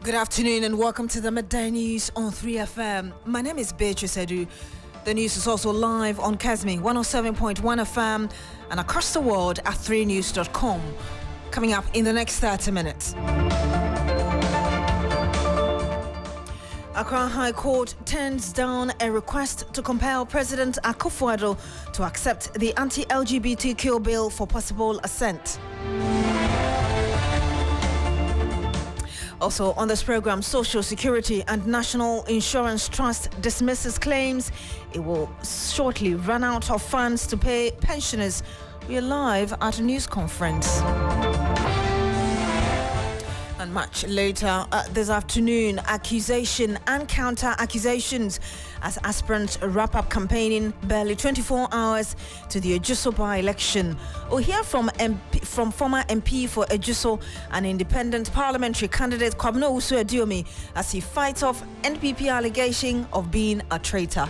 Good afternoon and welcome to the Midday News on 3FM. My name is Beatrice Adu. The news is also live on Kasmi 107.1 FM and across the world at 3news.com. Coming up in the next 30 minutes. Accra High Court turns down a request to compel President Afful Adu to accept the anti-LGBTQ bill for possible assent. Also on this program, Social Security and National Insurance Trust dismisses claims it will shortly run out of funds to pay pensioners. We are live at a news conference. And much later this afternoon, accusation and counter-accusations as aspirants wrap up campaigning barely 24 hours to the Ejuso by-election. We'll hear from former MP for Ejuso and independent parliamentary candidate Kwabena Usu-Adiomi as he fights off NPP allegation of being a traitor.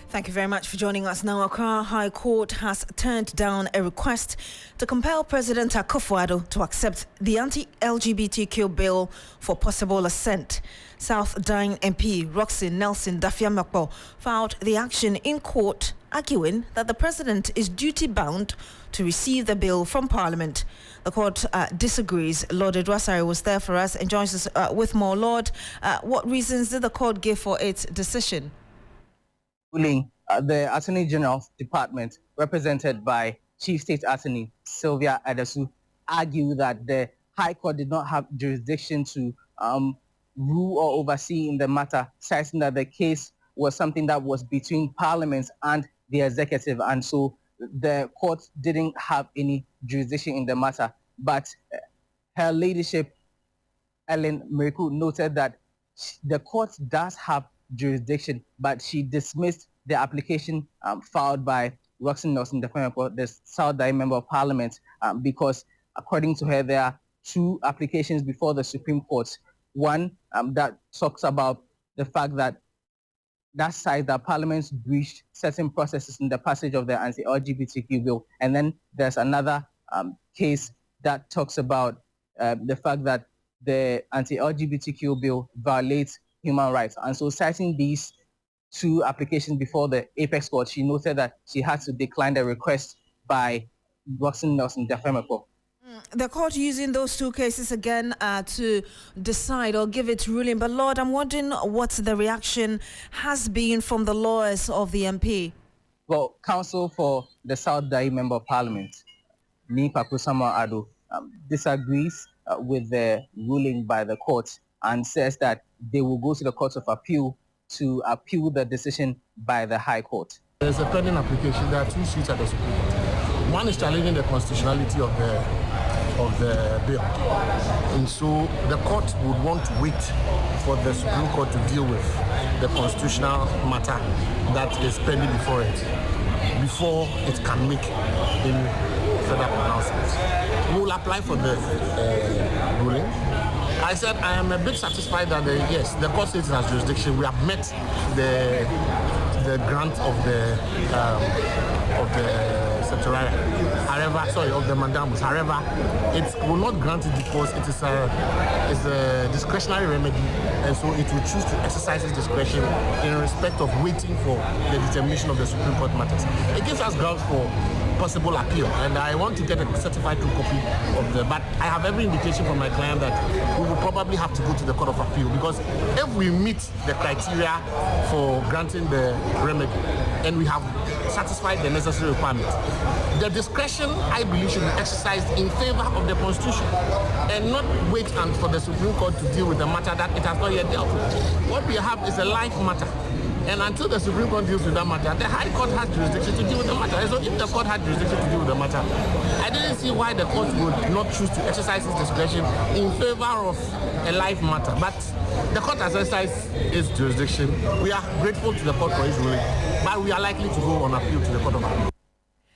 Thank you very much for joining us now. Accra High Court has turned down a request to compel President Afful Adu to accept the anti-LGBTQ bill for possible assent. South Dine MP Roxy Nelson Dafiamekpo filed the action in court, arguing that the president is duty-bound to receive the bill from Parliament. The court disagrees. Lord Edwasari was there for us and joins us with more. Lord, what reasons did the court give for its decision? The Attorney General's Department, represented by Chief State Attorney Sylvia Adesu, argued that the High Court did not have jurisdiction to rule or oversee in the matter, citing that the case was something that was between Parliament and the executive, and so the court didn't have any jurisdiction in the matter. But her ladyship, Ellen Meriku, noted that the court does have jurisdiction, but she dismissed the application filed by Roxy Nelson, the South Dine Member of Parliament, because according to her, there are two applications before the Supreme Court. One that talks about the fact that cites that Parliament breached certain processes in the passage of the anti-LGBTQ bill, and then there's another case that talks about the fact that the anti-LGBTQ bill violates human rights. And so, citing these two applications before the Apex Court, she noted that she had to decline the request by Roxy Nelson Dafiamekpo. The court using those two cases again to decide or give its ruling. But Lord, I'm wondering what the reaction has been from the lawyers of the MP. Well, counsel for the South Dine Member of Parliament, Adu, disagrees with the ruling by the court and says that they will go to the Court of Appeal to appeal the decision by the High Court. There's a pending application. There are two suits at the Supreme Court. One is challenging the constitutionality of the bill, and so the court would want to wait for the Supreme Court to deal with the constitutional matter that is pending before it can make any further pronouncements. We will apply for the ruling. I said I am a bit satisfied that yes, the court says it has jurisdiction. We have met the grant of the secretariat. However, sorry, of the mandamus. However, it will not grant it because it is a discretionary remedy, and so it will choose to exercise its discretion in respect of waiting for the determination of the Supreme Court matters. It gives us grounds for possible appeal, and I want to get a certified true copy of but I have every indication from my client that we will probably have to go to the Court of Appeal, because if we meet the criteria for granting the remedy and we have satisfied the necessary requirements, the discretion, I believe, should be exercised in favor of the Constitution and not wait for the Supreme Court to deal with the matter that it has not yet dealt with. What we have is a life matter. And until the Supreme Court deals with that matter, the High Court has jurisdiction to deal with the matter. And so if the court had jurisdiction to deal with the matter, I didn't see why the court would not choose to exercise its discretion in favor of a life matter. But the court has exercised its jurisdiction. We are grateful to the court for its ruling, but we are likely to go on appeal to the Court of Appeal.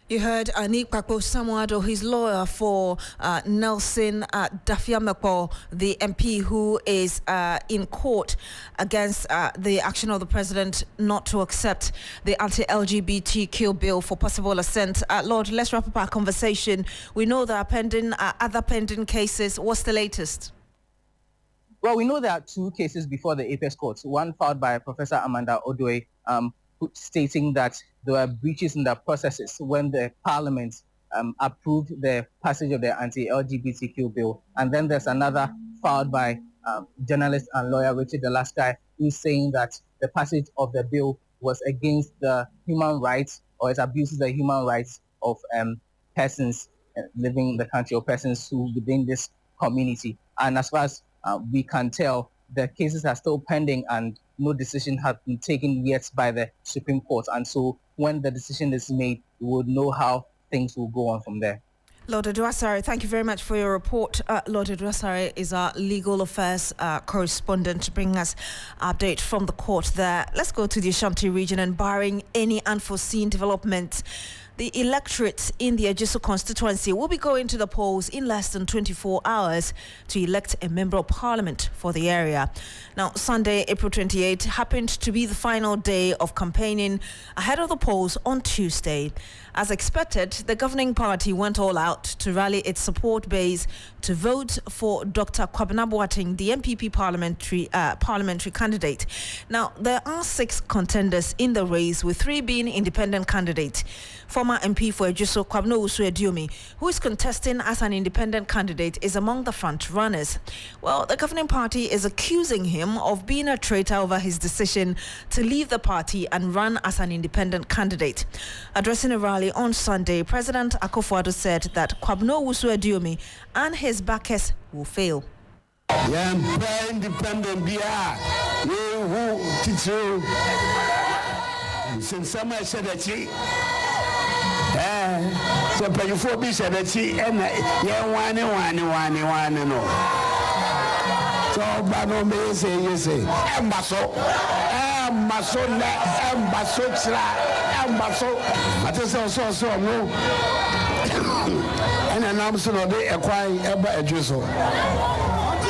You heard Anikpakpo Samuado, his lawyer for Nelson Dafiamekpo, the MP who is in court against the action of the president not to accept the anti-LGBTQ bill for possible assent. Lord, let's wrap up our conversation. We know there are other pending cases. What's the latest? Well, we know there are two cases before the Apex Court. One filed by Professor Amanda Odoi, stating that there were breaches in the processes when the Parliament approved the passage of the anti-LGBTQ bill. And then there's another filed by journalist and lawyer Richard Alaska, who's saying that the passage of the bill was against the human rights, or it abuses the human rights of persons living in the country, or persons who within this community. And as far as we can tell, the cases are still pending and no decision has been taken yet by the Supreme Court. And so when the decision is made, we would know how things will go on from there. Lord Aduasare, thank you very much for your report. Lord Aduasare is our legal affairs correspondent to bring us update from the court there. Let's go to the Ashanti region, and barring any unforeseen development, the electorate in the Ejisu constituency will be going to the polls in less than 24 hours to elect a member of parliament for the area. Now, Sunday, April 28, happened to be the final day of campaigning ahead of the polls on Tuesday. As expected, the governing party went all out to rally its support base to vote for Dr. Kwabena Boateng, the MPP parliamentary candidate. Now, there are 6 contenders in the race, with 3 being independent candidates. Former MP for Ejisu, Kwabena Usu-Ediumi, who is contesting as an independent candidate, is among the front runners. Well, the governing party is accusing him of being a traitor over his decision to leave the party and run as an independent candidate. Addressing a rally on Sunday, President Akufo Addo said that Kwabena Usu-Ediumi and his backers will fail. Independent since some said that so pay for be said that one no. So Bano may say you say Embasso but it's also no and an absolute of the acquiring ever a drizzle.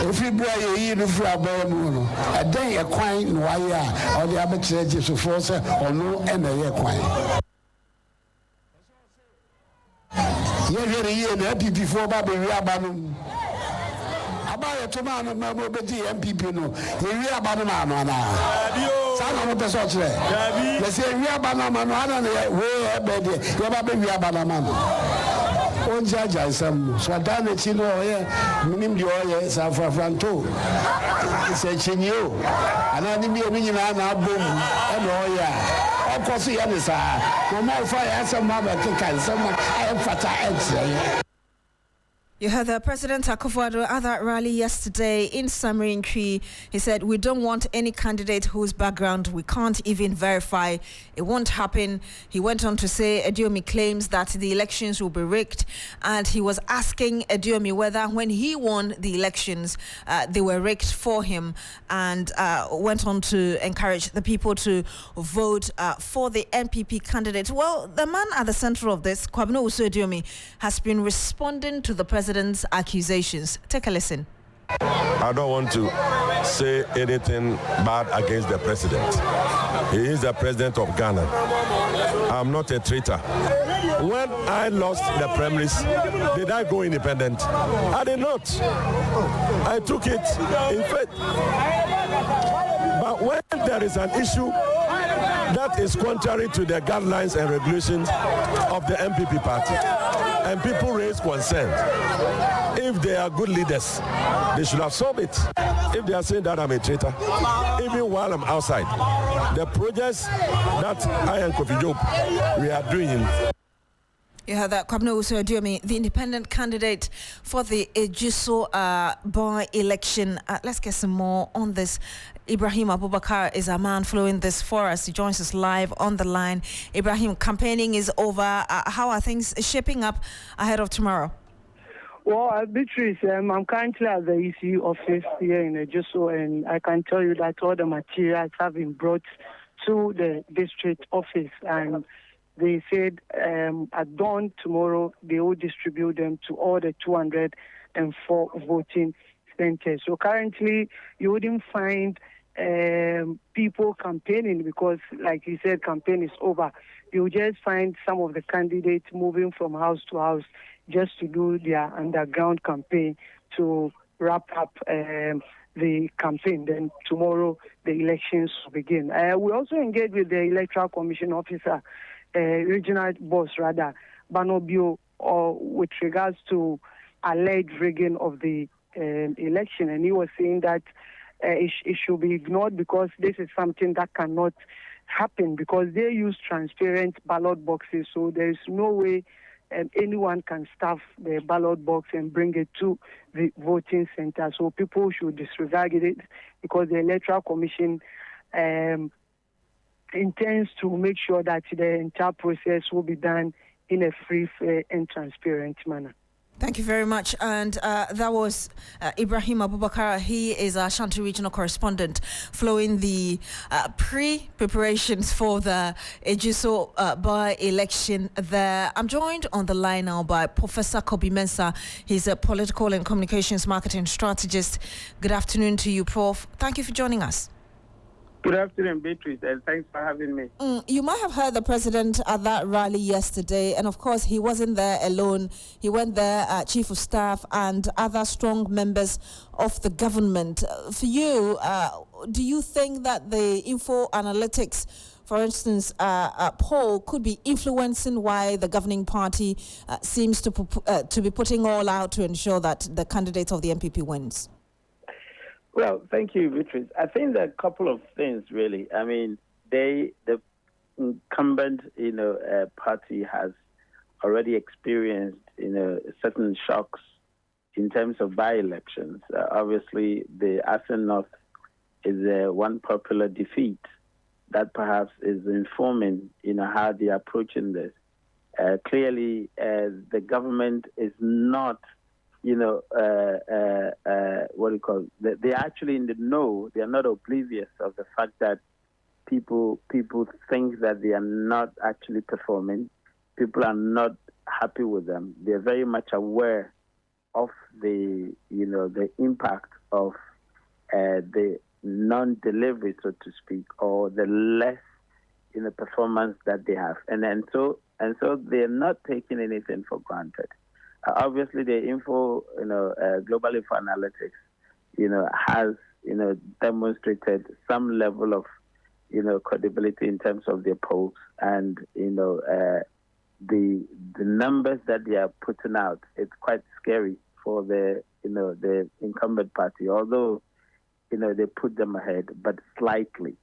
If you bring a year of a day acquiring wire or the other churches of force or no and a year quine. You're here and happy before Baby Rabanum. About a tomato, no MPP, no. You're about a man now. Son of the such. They say, we are Banamana, where baby, we are Banamana. On Jaja, some Swadana Chino, Minim the oil, San Franto. It's a chinio. And I need me a million and a boom. And oh, yeah. Of course, he understands. No more fire, some mother can someone. I am fatal. You heard the President Akufo Addo at that rally yesterday in Samarin. He said, we don't want any candidate whose background we can't even verify. It won't happen. He went on to say Ediumi claims that the elections will be rigged, and he was asking Ediumi whether when he won the elections, they were rigged for him, and went on to encourage the people to vote for the NPP candidate. Well, the man at the center of this, Kwabena Usu-Ediumi, has been responding to the president's accusations. Take a listen. I don't want to say anything bad against the president. He is the president of Ghana. I'm not a traitor. When I lost the primaries, did I go independent? I did not. I took it in faith. But when there is an issue that is contrary to the guidelines and regulations of the MPP party, and people raise concern, if they are good leaders, they should have solved it. If they are saying that I'm a traitor, even while I'm outside, the projects that I and Kofi Job, we are doing. You heard that Kwabena Usu-Ediumi, the independent candidate for the Ejisu by-election. Let's get some more on this. Ibrahim Abubakar is a man following this for us. He joins us live on the line. Ibrahim, campaigning is over. How are things shaping up ahead of tomorrow? Well, Beatrice, I'm currently at the ECU office here in Ejisu, and I can tell you that all the materials have been brought to the district office, and They said at dawn tomorrow, they will distribute them to all the 204 voting centers. So currently, you wouldn't find people campaigning because, like you said, campaign is over. You just find some of the candidates moving from house to house just to do their underground campaign to wrap up the campaign. Then tomorrow, the elections begin. We also engage with the Electoral Commission officer, regional boss rather, Banobio, with regards to alleged rigging of the election. And he was saying that it should be ignored because this is something that cannot happen because they use transparent ballot boxes. So there is no way anyone can stuff the ballot box and bring it to the voting center. So people should disregard it because the Electoral Commission intends to make sure that the entire process will be done in a free, fair, and transparent manner. Thank you very much. And that was Ibrahim Abubakar. He is our Ashanti regional correspondent following the pre-preparations for the Ejiso by-election there. I'm joined on the line now by Professor Kobi Mensah. He's a political and communications marketing strategist. Good afternoon to you, Prof. Thank you for joining us. Good afternoon, Beatrice, and thanks for having me. You might have heard the president at that rally yesterday, and of course, he wasn't there alone. He went there, chief of staff and other strong members of the government. For you, do you think that the info analytics, for instance, poll could be influencing why the governing party seems to be putting all out to ensure that the candidate of the MPP wins? Well, thank you, Beatrice. I think there are a couple of things, really. I mean, the incumbent, party has already experienced, certain shocks in terms of by-elections. Obviously, the Asen North is one popular defeat that perhaps is informing, how they're approaching this. Clearly, the government is not what do you call it? They're actually in the know. They are not oblivious of the fact that people think that they are not actually performing. People are not happy with them. They're very much aware of the impact of the non-delivery, so to speak, or the less performance that they have, and so they're not taking anything for granted. Obviously, the Global Info Analytics, has, demonstrated some level of, credibility in terms of their polls, and the numbers that they are putting out. It's quite scary for the incumbent party, although they put them ahead, but slightly,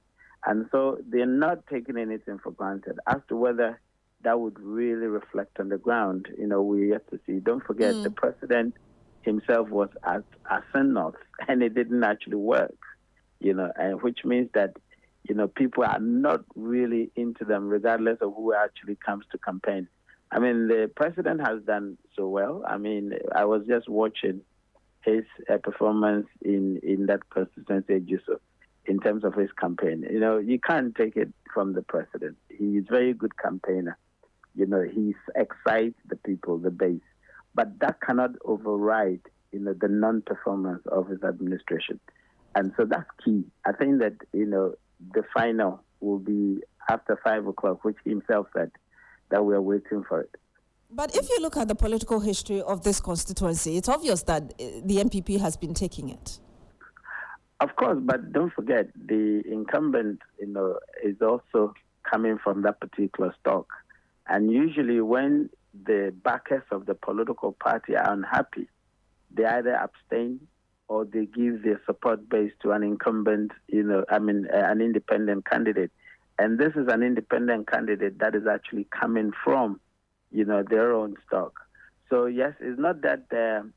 and so they're not taking anything for granted. As to whether that would really reflect on the ground, we have to see. Don't forget, the president himself was at Asen North, and it didn't actually work, and which means that, people are not really into them, regardless of who actually comes to campaign. I mean, the president has done so well. I mean, I was just watching his performance in that constituency, in terms of his campaign. You can't take it from the president. He is a very good campaigner. He excites the people, the base. But that cannot override, the non-performance of his administration. And so that's key. I think that, the final will be after 5 o'clock, which he himself said that we are waiting for it. But if you look at the political history of this constituency, it's obvious that the MPP has been taking it. Of course, but don't forget, the incumbent, is also coming from that particular stock. And usually when the backers of the political party are unhappy, they either abstain or they give their support base to an incumbent, an independent candidate. And this is an independent candidate that is actually coming from, their own stock. So yes, it's not that the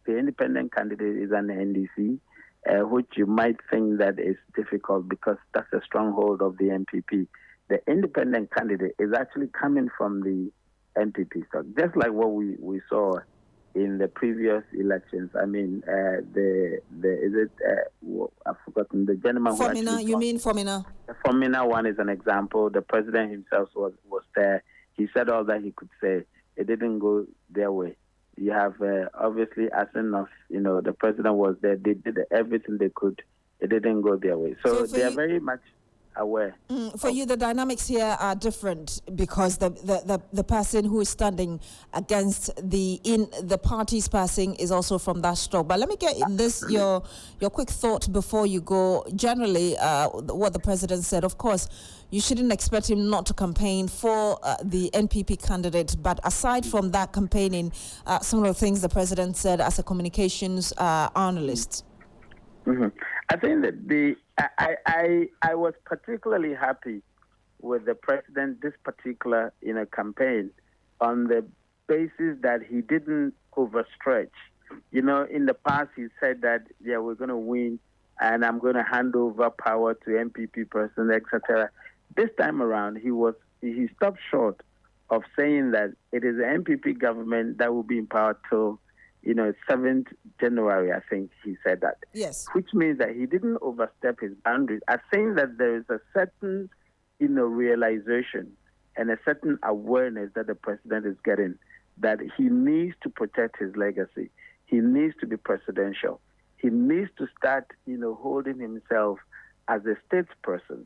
independent candidate is an NDC, which you might think that is difficult because that's a stronghold of the MPP. The independent candidate is actually coming from the MPP stock, just like what we saw in the previous elections. I mean, I've forgotten the gentleman. Formina, you mean Formina? Communal one is an example. The president himself was there. He said all that he could say. It didn't go their way. You have obviously as enough, the president was there. They did everything they could. It didn't go their way. So they are very much aware. For you, the dynamics here are different because the person who is standing against the party's passing is also from that stroke. But let me get this your quick thought before you go. Generally, what the president said. Of course, you shouldn't expect him not to campaign for the NPP candidate. But aside from that campaigning, some of the things the president said as a communications analyst. Mm-hmm. I think that I was particularly happy with the president this particular campaign on the basis that he didn't overstretch. In the past he said that we're going to win and I'm going to hand over power to MPP person, etc. This time around he stopped short of saying that it is the MPP government that will be in power till 7th January, I think he said that. Yes. Which means that he didn't overstep his boundaries. I think that there is a certain, realization and a certain awareness that the president is getting that he needs to protect his legacy. He needs to be presidential. He needs to start, holding himself as a statesperson,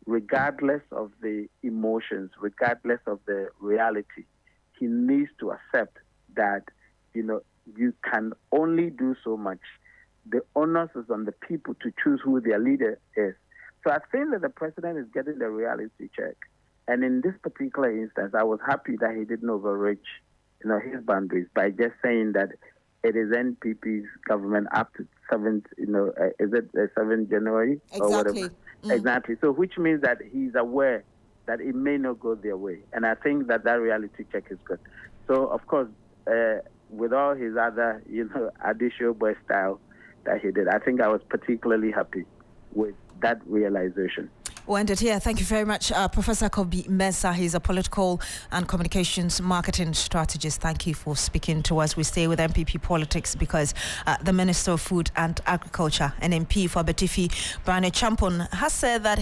regardless of the emotions, regardless of the reality. He needs to accept that, you can only do so much. The onus is on the people to choose who their leader is. So I think that the president is getting the reality check. And in this particular instance, I was happy that he didn't overreach, his boundaries by just saying that it is NPP's government up to 7th, is it 7th January? Exactly. Or whatever? Exactly. So which means that he's aware that it may not go their way. And I think that reality check is good. So, of course, with all his other, additional boy style that he did, I think I was particularly happy with that realization. We'll end it here. Thank you very much, Professor Kobe Mensah. He's a political and communications marketing strategist. Thank you for speaking to us. We stay with MPP politics because the Minister of Food and Agriculture, an MP for Betifi, Brane Champon, has said that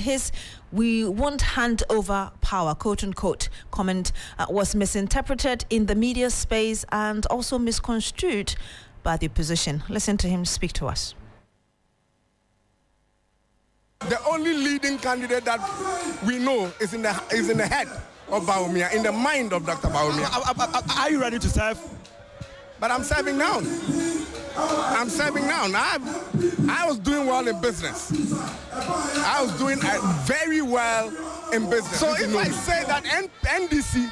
"we won't hand over power," quote-unquote, comment was misinterpreted in the media space and also misconstrued by the opposition. Listen to him speak to us. The only leading candidate that we know is in the head of Bawumia, in the mind of Dr. Bawumia. Are you ready to serve? But I'm serving now. I was doing well in business. I was doing very well in business. So if I say that NDC,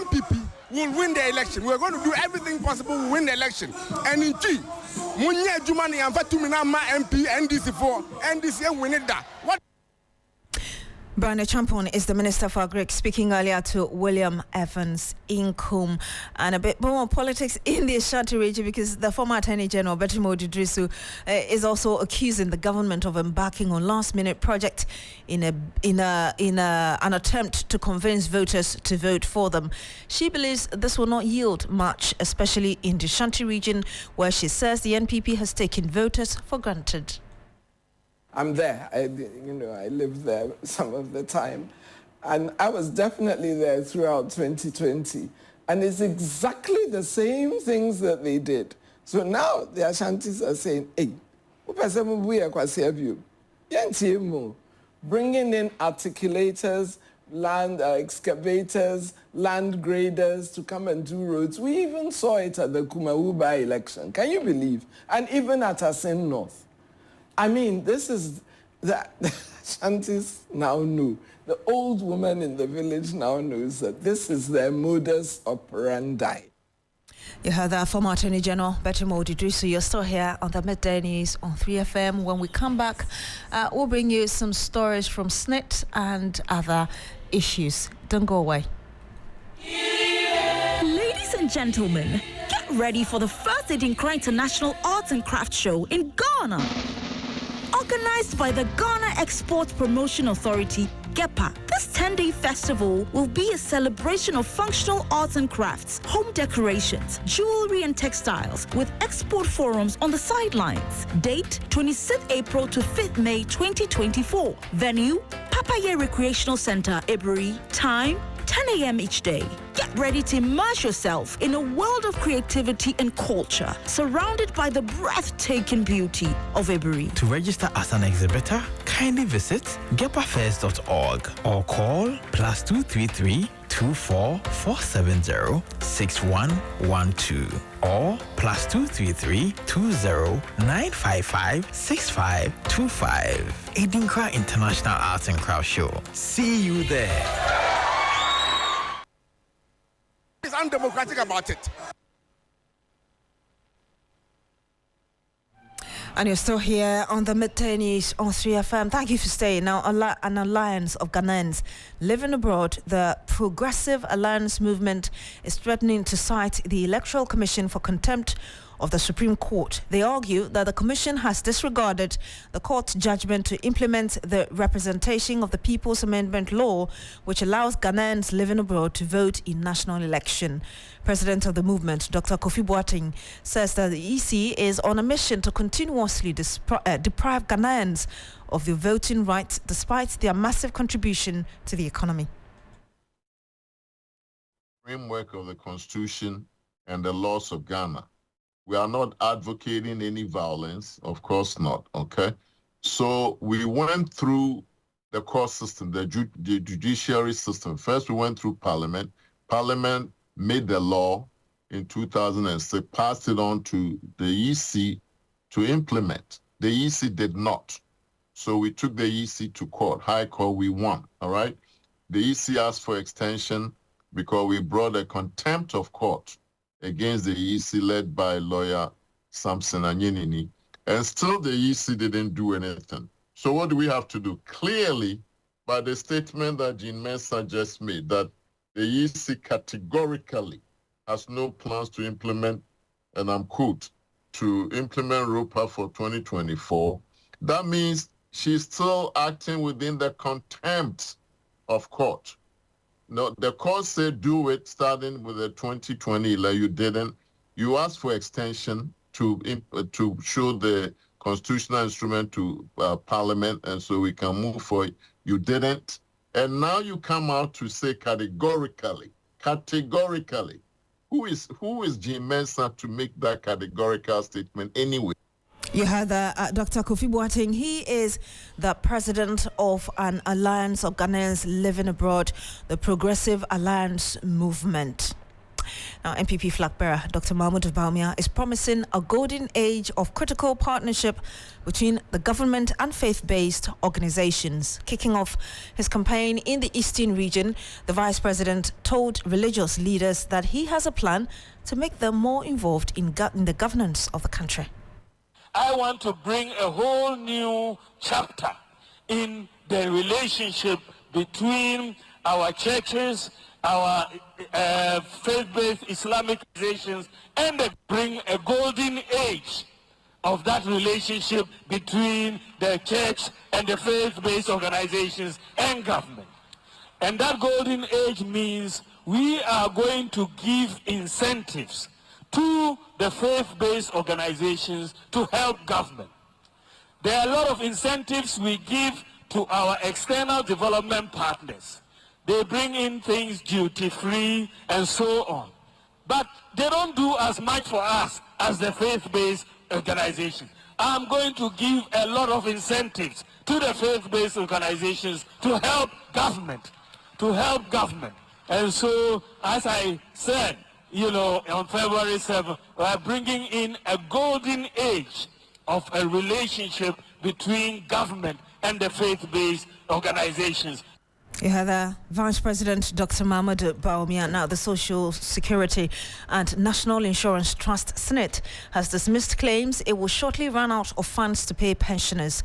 MPP will win the election, we're going to do everything possible to win the election. And in G, Munye Jumani and Fatumina MP NDC for NDC win it that. What? Brane Champon is the Minister for Agric, speaking earlier to William Evans Inkum. And a bit more politics in the Ashanti region because the former Attorney General Beatrice Adu is also accusing the government of embarking on last-minute project in an attempt to convince voters to vote for them. She believes this will not yield much, especially in the Ashanti region, where she says the NPP has taken voters for granted. I'm there. I live there some of the time. And I was definitely there throughout 2020. And it's exactly the same things that they did. So now the Ashantis are saying, hey, bringing in articulators, land excavators, land graders to come and do roads. We even saw it at the Kumawuba election. Can you believe? And even at Asin North. I mean, this is the Ashantis now know. The old woman in the village now knows that this is their modus operandi. You heard that former Attorney General Beatrice Adu. You're still here on the Midday News on 3FM. When we come back, we'll bring you some stories from SNIT and other issues. Don't go away. Ladies and gentlemen, get ready for the first Edinkra International Arts and Crafts Show in Ghana. Organized by the Ghana Export Promotion Authority, GEPA, this 10-day festival will be a celebration of functional arts and crafts, home decorations, jewelry and textiles, with export forums on the sidelines. Date, 26th April to 5th May 2024. Venue, Gepaye Recreational Center, Ebury. Time 10 a.m. each day. Get ready to immerse yourself in a world of creativity and culture, surrounded by the breathtaking beauty of Ebury. To register as an exhibitor, kindly visit gepafairs.org or call +233 24 470 6112 or +233 20 955 6525. Edinkra International Arts and Crafts Show. See you there. It's undemocratic about it. And you're still here on the Midday News on 3FM. Thank you for staying. Now, an alliance of Ghanaians living abroad, the Progressive Alliance Movement, is threatening to cite the Electoral Commission for contempt of the Supreme Court. They argue that the Commission has disregarded the court's judgment to implement the Representation of the People's Amendment Law, which allows Ghanaians living abroad to vote in national election. President of the movement, Dr. Kofi Boateng, says that the EC is on a mission to continuously deprive Ghanaians of their voting rights despite their massive contribution to the economy. Framework of the Constitution and the laws of Ghana. We are not advocating any violence, of course not, okay? So we went through the court system, the judiciary system. First, we went through Parliament. Parliament made the law in 2006, passed it on to the EC to implement. The EC did not. So we took the EC to court, High Court, we won, all right? The EC asked for extension because we brought a contempt of court against the EC led by lawyer Samson Anyenini, and still the EC didn't do anything. So what do we have to do? Clearly, by the statement that Jean Mensah just made, that the EC categorically has no plans to implement, and I'm quote, to implement ROPA for 2024, that means she's still acting within the contempt of court. No, the court said do it starting with the 2020 election. You didn't. You asked for extension to show the constitutional instrument to Parliament, and so we can move forward. You didn't. And now you come out to say categorically, who is Jean Mensah to make that categorical statement anyway? You heard Dr. Kofi Boateng. He is the president of an alliance of Ghanaians living abroad, the Progressive Alliance Movement. Now, MPP flag bearer Dr. Mahmoud Bawumia is promising a golden age of critical partnership between the government and faith-based organizations. Kicking off his campaign in the Eastern region, the vice president told religious leaders that he has a plan to make them more involved in the governance of the country. I want to bring a whole new chapter in the relationship between our churches, our faith-based Islamic organizations, and bring a golden age of that relationship between the church and the faith-based organizations and government. And that golden age means we are going to give incentives to the faith-based organizations to help government. There are a lot of incentives we give to our external development partners. They bring in things duty-free and so on. But they don't do as much for us as the faith-based organizations. I'm going to give a lot of incentives to the faith-based organizations to help government, And so, as I said, on February 7th, we're bringing in a golden age of a relationship between government and the faith-based organizations. You heard the Vice President Dr. Mahmoud Bawumia. Now, the Social Security and National Insurance Trust, SNIT, has dismissed claims it will shortly run out of funds to pay pensioners.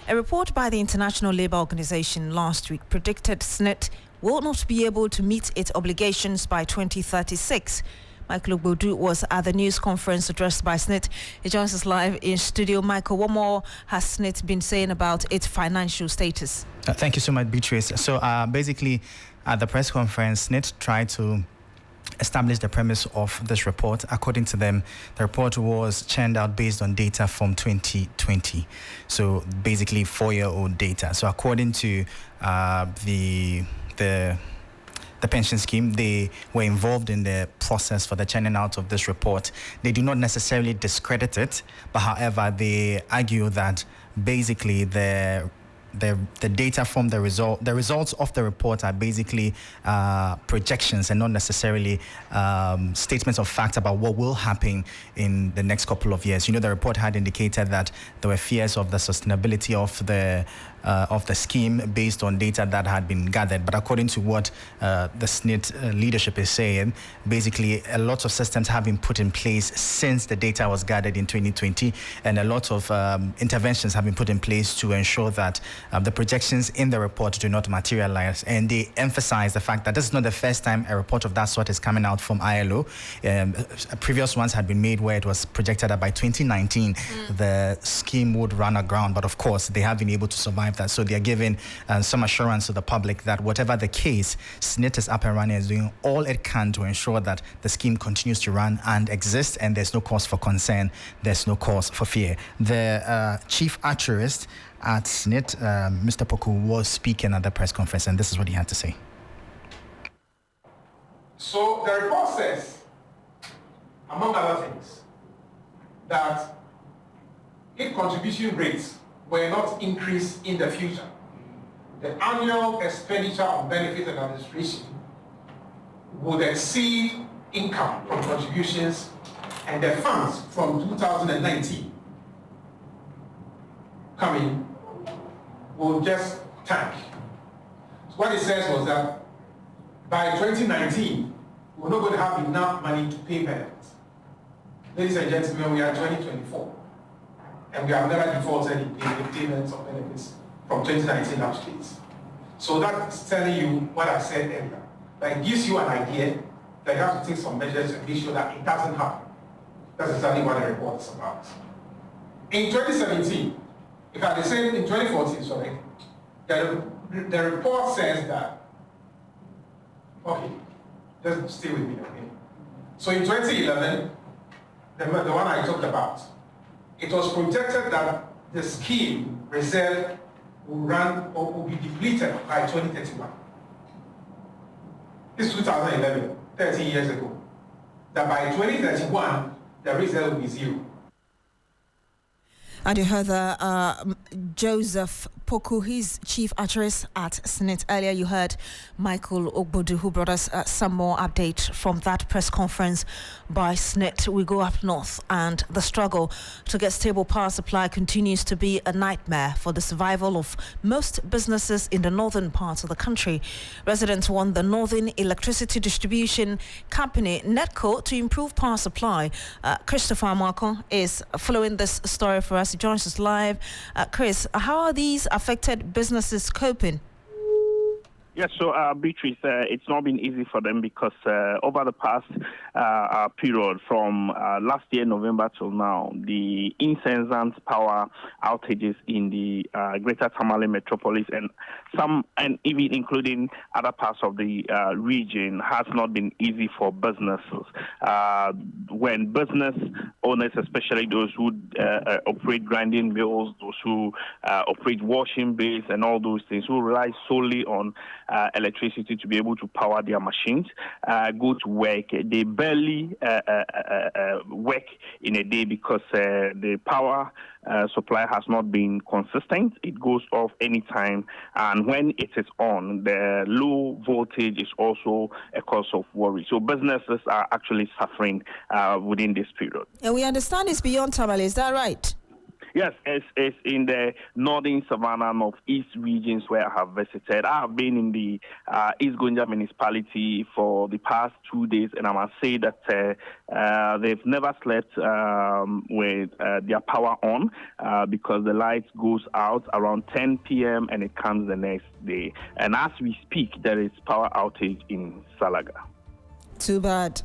A report by the International Labour Organization last week predicted SNIT will not be able to meet its obligations by 2036. Michael Ogbodu was at the news conference addressed by SNIT. He joins us live in studio. Michael, what more has SNIT been saying about its financial status? Thank you so much, Beatrice. So basically, at the press conference, SNIT tried to establish the premise of this report. According to them, the report was churned out based on data from 2020. So basically 4-year-old data. So according to the pension scheme, they were involved in the process for the churning out of this report. They do not necessarily discredit it, but however, they argue that basically the data from the results of the report are basically projections and not necessarily statements of fact about what will happen in the next couple of years. The report had indicated that there were fears of the sustainability of the scheme based on data that had been gathered. But according to what the SNIT leadership is saying, basically a lot of systems have been put in place since the data was gathered in 2020, and a lot of interventions have been put in place to ensure that the projections in the report do not materialize. And they emphasize the fact that this is not the first time a report of that sort is coming out from ILO. Previous ones had been made where it was projected that by 2019 the scheme would run aground, but of course they have been able to survive that. So they are giving some assurance to the public that whatever the case, SNIT is up and running, is doing all it can to ensure that the scheme continues to run and exist, and there's no cause for concern, there's no cause for fear. The chief actuarist at SNIT, Mr. Poku, was speaking at the press conference, and this is what he had to say. So the report says, among other things, that if contribution rates were not increased in the future, the annual expenditure on benefits and administration would exceed income from contributions, and the funds from 2019 coming will just tank. So what it says was that by 2019, we're not going to have enough money to pay benefits. Ladies and gentlemen, we are 2024, and we have never defaulted in paying payments of benefits from 2019 up to date. So that's telling you what I said earlier. That gives you an idea that you have to take some measures to make sure that it doesn't happen. That's exactly what the report is about. In 2017, if I say in 2014, sorry, the report says that, okay, just stay with me, okay? So in 2011, the one I talked about, it was projected that the scheme reserve will run or will be depleted by 2031. This is 2011, 13 years ago. That by 2031, the reserve will be zero. And you heard Joseph Poku, he's chief actuarist at SNIT. Earlier you heard Michael Ogbodu, who brought us some more update from that press conference by SNIT. We go up north, and the struggle to get stable power supply continues to be a nightmare for the survival of most businesses in the northern parts of the country. Residents want the Northern Electricity Distribution Company, NEDCO, to improve power supply. Christopher Amarko is following this story for us. He joins us live. Chris, how are these affected businesses coping? Yes, so Beatrice, it's not been easy for them because over the past period from last year, November till now, the incessant power outages in the Greater Tamale metropolis and even including other parts of the region has not been easy for businesses. When business owners, especially those who operate grinding mills, those who operate washing bays and all those things, who rely solely on electricity to be able to power their machines, go to work. They barely work in a day because the power supply has not been consistent. It goes off anytime, and when it is on, the low voltage is also a cause of worry. So businesses are actually suffering within this period. And we understand it's beyond Tamale, is that right? Yes, it's in the northern Savannah, northeast regions where I have visited. I have been in the East Gonja municipality for the past 2 days, and I must say that they've never slept with their power on because the light goes out around 10 p.m. and it comes the next day. And as we speak, there is power outage in Salaga. Too bad.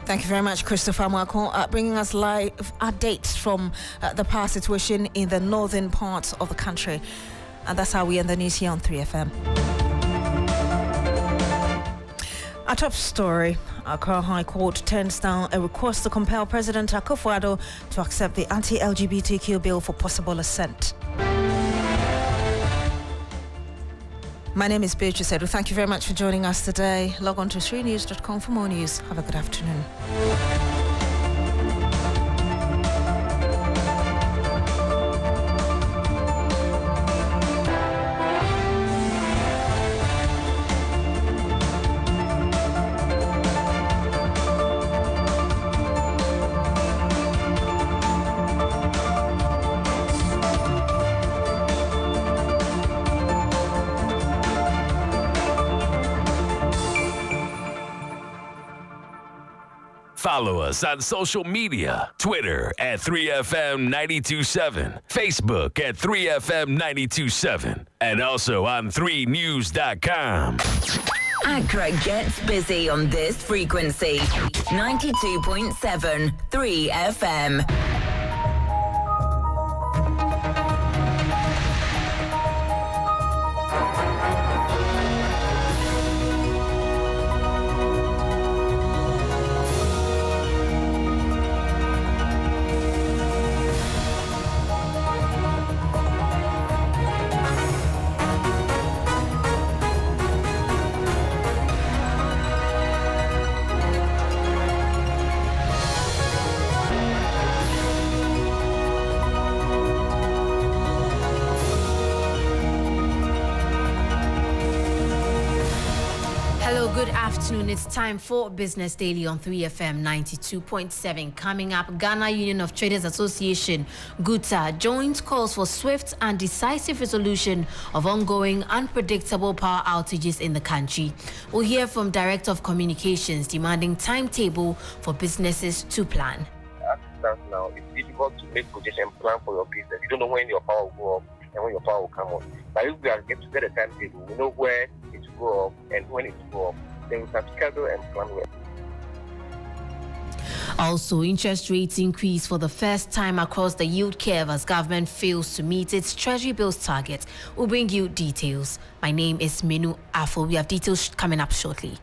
Thank you very much, Christopher Mwako, bringing us live updates from the power situation in the northern parts of the country. And that's how we end the news here on 3FM. A top story. Accra High Court turns down a request to compel President Akufo Addo to accept the anti-LGBTQ bill for possible assent. My name is Beatrice Adu. Thank you very much for joining us today. Log on to 3news.com for more news. Have a good afternoon. Follow us on social media, Twitter at 3FM927, Facebook at 3FM927, and also on 3news.com. Accra gets busy on this frequency. 92.7 3FM. Good afternoon. It's time for Business Daily on 3FM 92.7. Coming up, Ghana Union of Traders Association, GUTA, joint calls for swift and decisive resolution of ongoing unpredictable power outages in the country. We'll hear from Director of Communications demanding timetable for businesses to plan. As it stands now, it's difficult to make projections and plan for your business. You don't know when your power will go up and when your power will come on. But if we are get to get a timetable, we know where it will go up and when it will go up. Then we can schedule and plan well. Also, interest rates increase for the first time across the yield curve as government fails to meet its Treasury bills target. We'll bring you details. My name is Manu. Afful. We have details coming up shortly.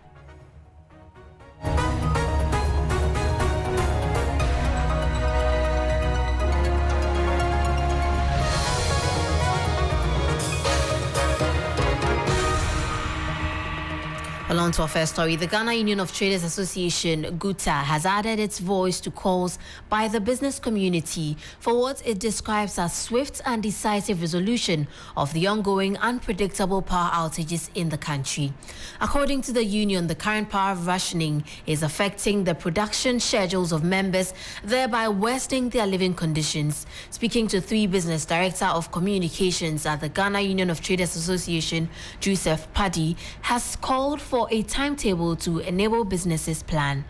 On to our first story. The Ghana Union of Traders Association, GUTA, has added its voice to calls by the business community for what it describes as swift and decisive resolution of the ongoing unpredictable power outages in the country. According to the union, the current power rationing is affecting the production schedules of members, thereby worsening their living conditions. Speaking to 3 Business, Director of Communications at the Ghana Union of Traders Association, Joseph Paddy, has called for a timetable to enable businesses plan.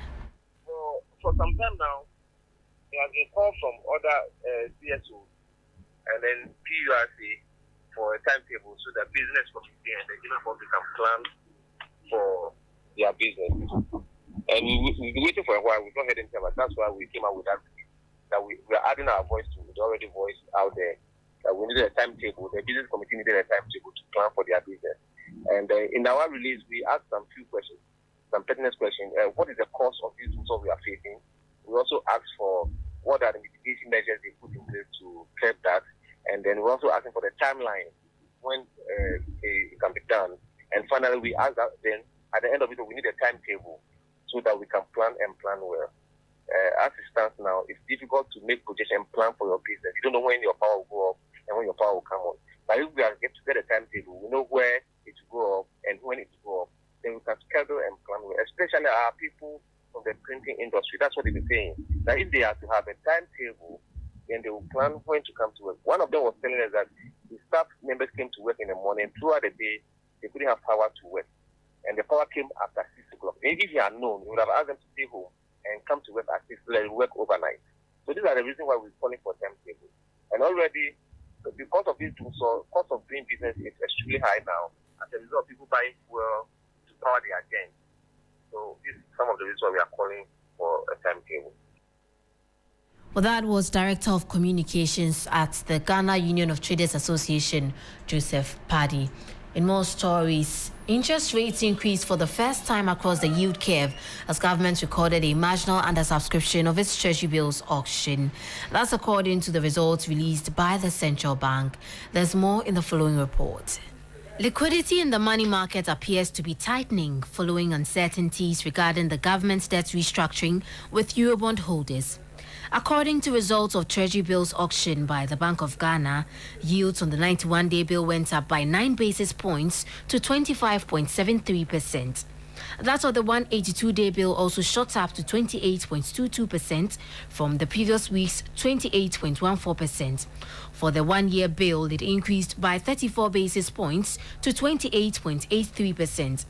For some time now, there has been call from other CSOs and then PURC for a timetable so that business community and the general public can plan for their business. And we've been waiting for a while. We've not heard anything about it. That's why we came out with that we are adding our voice to the already voice out there. That we needed a timetable. The business committee needed a timetable to plan for their business. And in our release, we asked some few questions, some pertinent questions. What is the cost of these tools we are facing? We also asked for what are the mitigation measures they put in place to curb that. And then we're also asking for the timeline when it can be done. And finally, we asked that then at the end of it, we need a timetable so that we can plan and plan well. As it stands now, it's difficult to make projections and plan for your business. You don't know when your power will go up and when your power will come on. But if we are get to get a timetable, we know where it will go up and when it will go up, then we can schedule and plan well, especially our people from the printing industry. That's what they've been saying. Now, if they have to have a timetable, then they will plan when to come to work. One of them was telling us that the staff members came to work in the morning. Throughout the day, they couldn't have power to work. And the power came after 6 o'clock. And if you had known, you would have asked them to stay home and come to work at 6 o'clock and work overnight. So these are the reasons why we're calling for timetable. And already, because of this, so cost of doing business is extremely high now. As a result of people buying fuel to power their gens. So this is some of the reasons why we are calling for a timetable. Well, that was Director of Communications at the Ghana Union of Traders Association, Joseph Paddy. In more stories, Interest rates increased for the first time across the yield curve as government recorded a marginal undersubscription of its treasury bills auction. That's according to the results released by the central bank. There's more in the following report. Liquidity in the money market appears to be tightening following uncertainties regarding the government's debt restructuring with Eurobond holders. According to results of Treasury bills auction by the Bank of Ghana, yields on the 91-day bill went up by 9 basis points to 25.73%. That of the 182-day bill also shot up to 28.22% from the previous week's 28.14%. For the one-year bill, it increased by 34 basis points to 28.83%.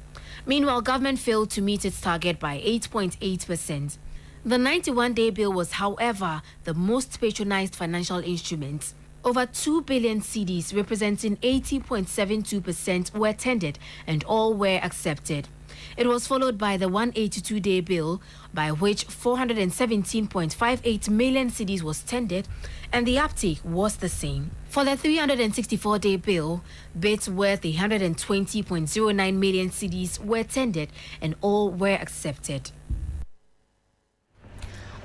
Meanwhile, government failed to meet its target by 8.8%. The 91-day bill was, however, the most patronized financial instrument. Over 2 billion CDs, representing 80.72%, were tendered and all were accepted. It was followed by the 182-day bill, by which 417.58 million CDs was tendered, and the uptake was the same. For the 364-day bill, bids worth 120.09 million CDs were tendered and all were accepted.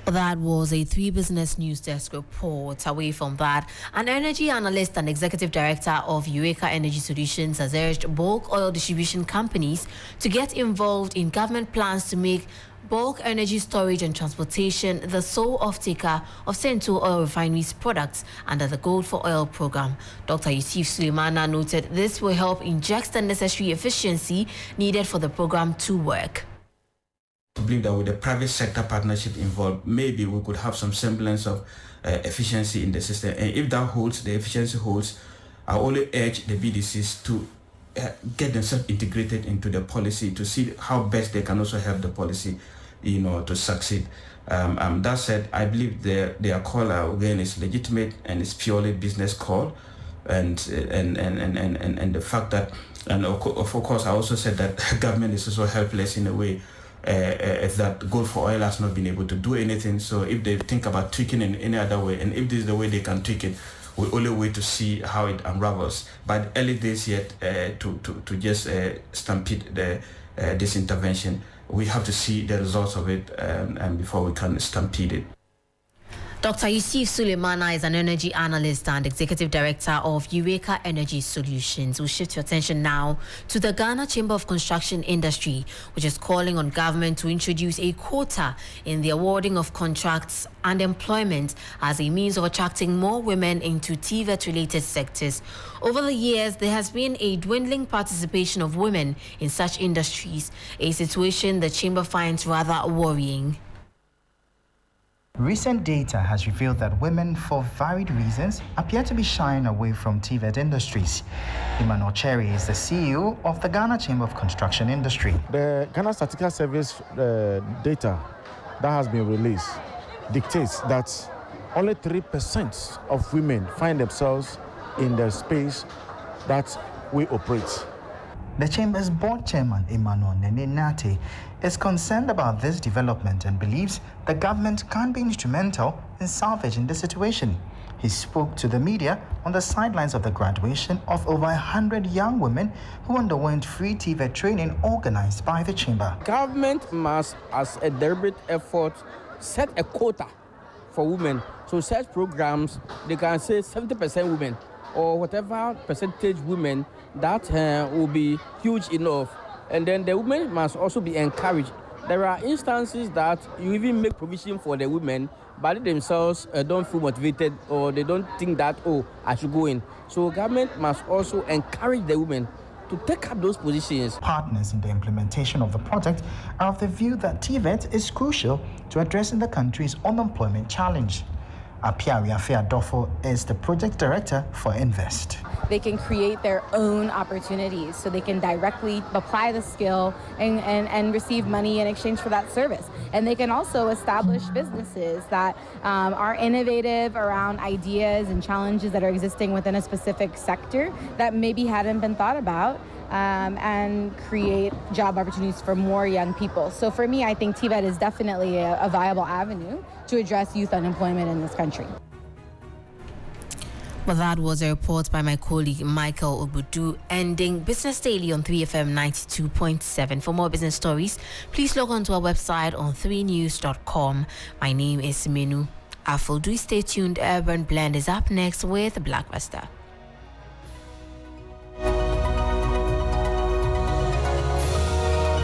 That was a 3 Business News Desk report. Away from that, an energy analyst and executive director of Eureka Energy Solutions has urged bulk oil distribution companies to get involved in government plans to make bulk energy storage and transportation the sole off-taker of Central Oil Refinery's products under the Gold for Oil program. Dr. Yusuf Suleimana noted this will help inject the necessary efficiency needed for the program to work. I believe that with the private sector partnership involved, maybe we could have some semblance of efficiency in the system. And if that holds, the efficiency holds, I only urge the BDCs to get themselves integrated into the policy to see how best they can also help the policy, to succeed. That said, I believe their call again is legitimate and it's purely business call, and the fact that, and of course, I also said that government is also helpless in a way. If that Gold for Oil has not been able to do anything, so if they think about tweaking in any other way, and if this is the way they can tweak it, we only wait to see how it unravels. But early days yet to just stampede this intervention. We have to see the results of it and before we can stampede it. Dr. Yusuf Suleimana is an energy analyst and executive director of Eureka Energy Solutions. We'll shift your attention now to the Ghana Chamber of Construction Industry, which is calling on government to introduce a quota in the awarding of contracts and employment as a means of attracting more women into TVET-related sectors. Over the years, there has been a dwindling participation of women in such industries, a situation the Chamber finds rather worrying. Recent data has revealed that women, for varied reasons, appear to be shying away from TVET industries. Manu is the CEO of the Ghana Chamber of Construction Industry. The Ghana Statistical Service data that has been released dictates that only 3% of women find themselves in the space that we operate. The Chamber's board chairman, Emmanuel Nate, is concerned about this development and believes the government can be instrumental in salvaging the situation. He spoke to the media on the sidelines of the graduation of over 100 young women who underwent free TVET training organized by the Chamber. Government must, as a deliberate effort, set a quota for women. So such programs, they can say 70% women or whatever percentage women, that will be huge enough. And then the women must also be encouraged. There are instances that you even make provision for the women, but they themselves don't feel motivated or they don't think that, I should go in. So government must also encourage the women to take up those positions. Partners in the implementation of the project are of the view that TVET is crucial to addressing the country's unemployment challenge. Apiari Adofo is the project director for Invest. They can create their own opportunities so they can directly apply the skill and receive money in exchange for that service. And they can also establish businesses that are innovative around ideas and challenges that are existing within a specific sector that maybe hadn't been thought about. And create job opportunities for more young people. So for me, I think TVET is definitely a viable avenue to address youth unemployment in this country. Well, that was a report by my colleague Michael Obudu, ending Business Daily on 3FM 92.7. For more business stories, please log on to our website on 3news.com. My name is Manu. Afful. Do stay tuned. Urban Blend is up next with Blackbuster.